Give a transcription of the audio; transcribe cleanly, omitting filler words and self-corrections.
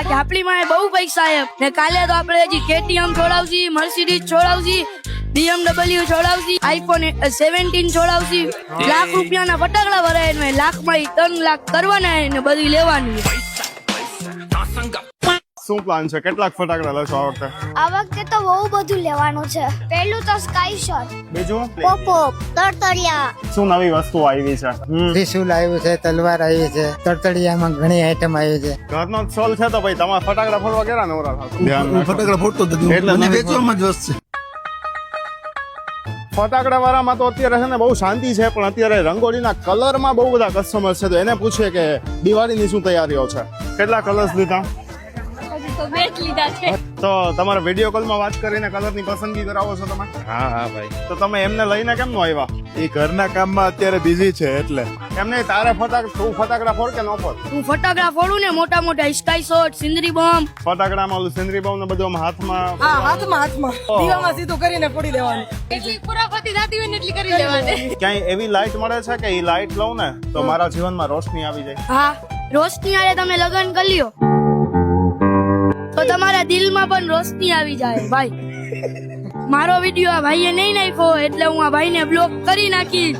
બાકી આપણી માં બહુ પૈસા છે ને કાલે તો આપણે હજી KTM છોડાવશી, મર્સિડીઝ છોડાવશી, BMW છોડાવશી, iPhone 17 છોડાવશી. લાખ રૂપિયાના ફટાકડા ભરાય ને લાખ માં 3 લાખ કરવાના ને બધી લેવાની. શું પ્લાન છે? કેટલાક ફટાકડા લેશો આ વખતે? આ વખતે તો બહુ બધું લેવાનું છે. પહેલું તો સ્કાય શોટ, બીજું પોપ, તરતરિયા. શું નવી વસ્તુ આવી છે? ત્રિશુલ આવ્યું છે, તલવાર આવી છે, તરતડિયામાં ઘણી આઈટમ આવી છે. ઘરનો જ સોલ છે તો ભાઈ તમારે ફટાકડા ફોડવા કેરા નવરા થશે? ધ્યાન રાખો. ફટાકડા ફોડતો જ નથી. એટલે મને નથી વેચવામાં જ વસ્ત છે. ફટાકડા વાળામાં તો અત્યારે છે ને બહુ શાંતિ છે, પણ અત્યારે રંગોળીના કલરમાં બહુ બધા કસ્ટમર છે. તો એને પૂછીએ કે દિવાળીની શું તૈયારીઓ છે. કેટલા કલર્સ લીધા? તો તમારે વિડીયો કોલમાં વાત કરીને કલરની પસંદગી કરાવો છો તમે? હા ભાઈ. તો તમે એમને લઈને કેમ નો આવ્યા? એ ઘરના કામમાં અત્યારે બિઝી છે એટલે. એમને તારે તું ફટાકડા ફોડ કે ન ફોડ? હું ફટાકડા ફોડું ને મોટા મોટા સ્કાય શોટ, સિંદરી બોમ્બ. ફટાકડામાં ઓલું સિંદરી બોમ્બ ને બધું હાથમાં હાથમાં દીવામાં સીધું કરીને ફોડી દેવાનું. એટલી પુરાપતિ થતી હોય ને એટલી કરી લેવાની. ક્યાંય એવી લાઈટ મળે છે કે એ લાઈટ લઉં ને તો મારા જીવનમાં રોશની આવી જાય? હા, રોશની આરે તમે લગ્ન કરી લ્યો તો તમારા દિલમાં પણ રોશની આવી જાય ભાઈ. મારો વિડીયો આ ભાઈએ નહીં નાખ્યો એટલે હું આ ભાઈને બ્લોક કરી નાખીશ.